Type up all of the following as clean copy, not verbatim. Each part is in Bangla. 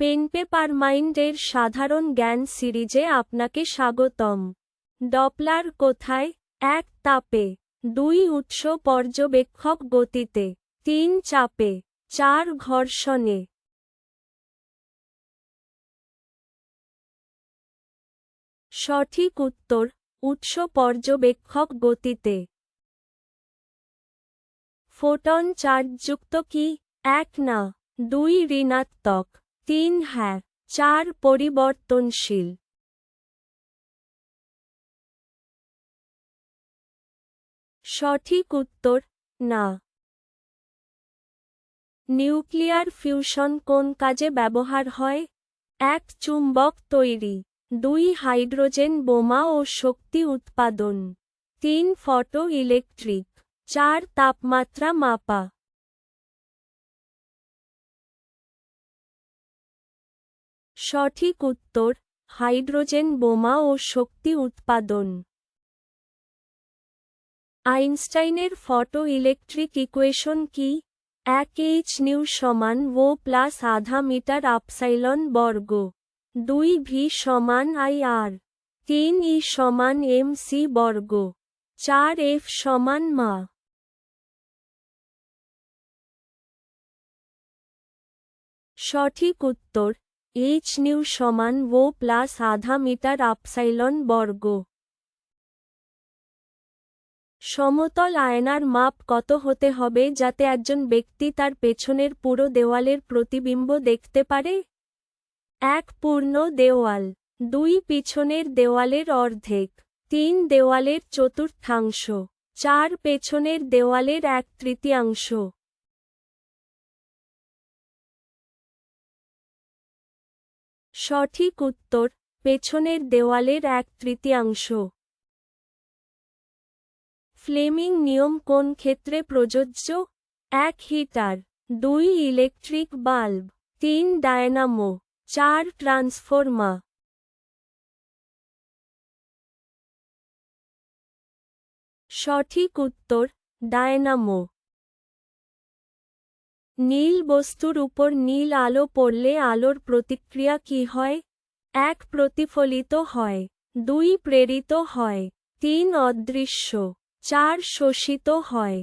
পেন পেপার মাইন্ডের সাধারণ জ্ঞান সিরিজে আপনাকে স্বাগতম। ডপলার কোথায়? 1 তাপে, 2 উৎস পর্যবেক্ষক গতিতে, 3 চাপে, 4 ঘর্ষণে। সঠিক উত্তর, উৎস পর্যবেক্ষক গতিতে। ফোটন চার্জযুক্ত কি? 1 না, 2 ঋণাত্মক, 3 হ্যাঁ, 4 পরিবর্তনশীল। সঠিক উত্তর, না। নিউক্লিয়ার ফিউশন কোন কাজে ব্যবহার হয়? 1 চুম্বক তৈরি, 2 হাইড্রোজেন বোমা ও শক্তি উৎপাদন, 3 ফটো ইলেকট্রিক, 4 তাপমাত্রা মাপা। সঠিক উত্তর, হাইড্রোজেন বোমা ও শক্তি উৎপাদন। আইনস্টাইনের ফটো ইলেকট্রিক ইকুয়েশন কি? 1 h নিউ সমান ও প্লাস আধা মিটার আপসাইলন বর্গ, 2 v সমান i r, 3 e সমান mc বর্গ, 4 f সমান মা। সঠিক উত্তর, h নিউ সমান ও প্লাস আধা মিটার আপসাইলন বর্গ। সমতল আয়নার মাপ কত হতে হবে যাতে একজন ব্যক্তি তার পেছনের পুরো দেওয়ালের প্রতিবিম্ব দেখতে পারে? 1 পূর্ণ দেওয়াল, 2 পিছনের দেওয়ালের অর্ধেক, 3 দেওয়ালের চতুর্থাংশ, 4 পেছনের দেওয়ালের 1/3। সঠিক উত্তর, পেছনের দেওয়ালের 1/3। ফ্লেমিং নিয়ম কোন ক্ষেত্রে প্রযোজ্য? 1 heater, 2 electric bulb, 3 dynamo, 4 transformer. সঠিক উত্তর, ডায়নামো। নীল বস্তুর উপর নীল আলো পড়লে আলোর প্রতিক্রিয়া কী হয়? 1 প্রতিফলিত হয়, 2 প্রেরিত হয়, 3 অদৃশ্য, 4 শোষিত হয়।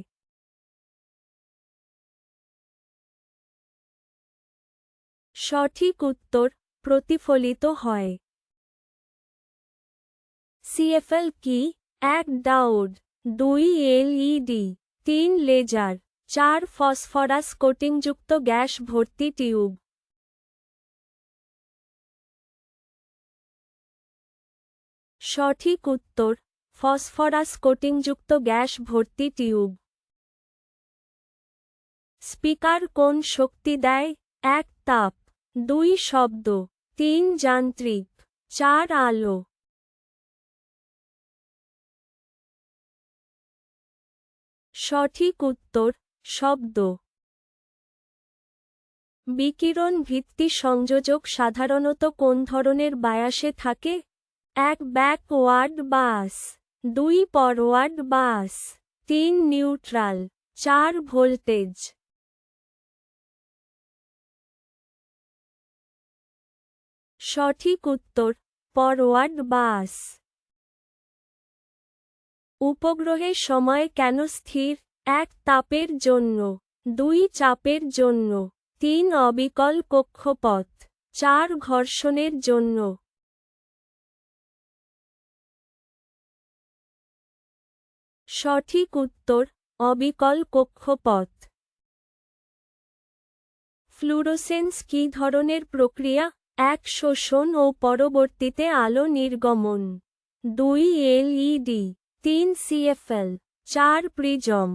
সঠিক উত্তর, প্রতিফলিত হয়। সিএফএল কি? 1 ডায়োড, 2 এলইডি, 3 লেজার, 4 ফসফরাস কোটিংযুক্ত গ্যাস ভর্তি টিউব। সঠিক উত্তর, ফসফরাস কোটিংযুক্ত গ্যাস ভর্তি টিউব। স্পিকার কোন শক্তি দেয়? 1 তাপ, 2 শব্দ, 3 যান্ত্রিক, 4 আলো। সঠিক উত্তর, শব্দ। বিকিরণ ভিত্তি সংযোজক সাধারণত কোন ধরনের বায়াসে থাকে? 1 ব্যাকওয়ার্ড বাস, 2 ফরওয়ার্ড বাস, 3 নিউট্রাল, 4 ভোল্টেজ। সঠিক উত্তর, ফরওয়ার্ড বাস। উপগ্রহের সময় কেন স্থির? 1 তাপের জন্য, 2 চাপের জন্য, 3 অবিকল কক্ষপথ, 4 ঘর্ষণের জন্য। সঠিক উত্তর, অবিকল কক্ষপথ। ফ্লুরোসেন্স কী ধরনের প্রক্রিয়া? 1 শোষণ ও পরবর্তীতে আলো নির্গমন, 2 এলইডি, 3 সিএফএল, 4 প্রিজম।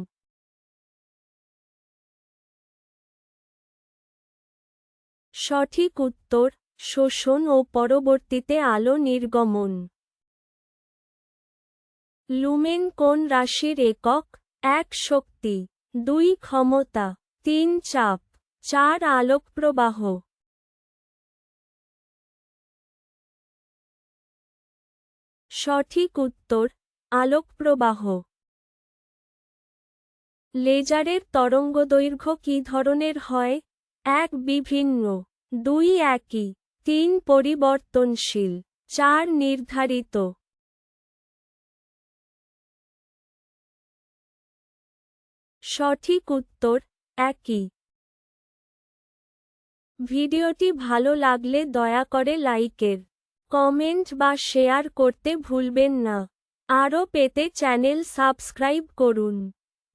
সঠিক উত্তর, শোষণ ও পরবর্তীতে আলো নির্গমন। লুমেন কোন রাশির একক? 1 শক্তি, 2 ক্ষমতা, 3 চাপ, 4 আলোকপ্রবাহ। সঠিক উত্তর, আলোকপ্রবাহ। লেজারের তরঙ্গদৈর্ঘ্য কী ধরনের হয়? 1 বিভিন্ন, 2 একই, 3 পরিবর্তনশীল, 4 নির্ধারিত। সঠিক উত্তর একই। ভিডিওটি ভালো লাগলে দয়া করে লাইকের, কমেন্ট বা শেয়ার করতে ভুলবেন না। আরও পেতে চ্যানেল সাবস্ক্রাইব করুন।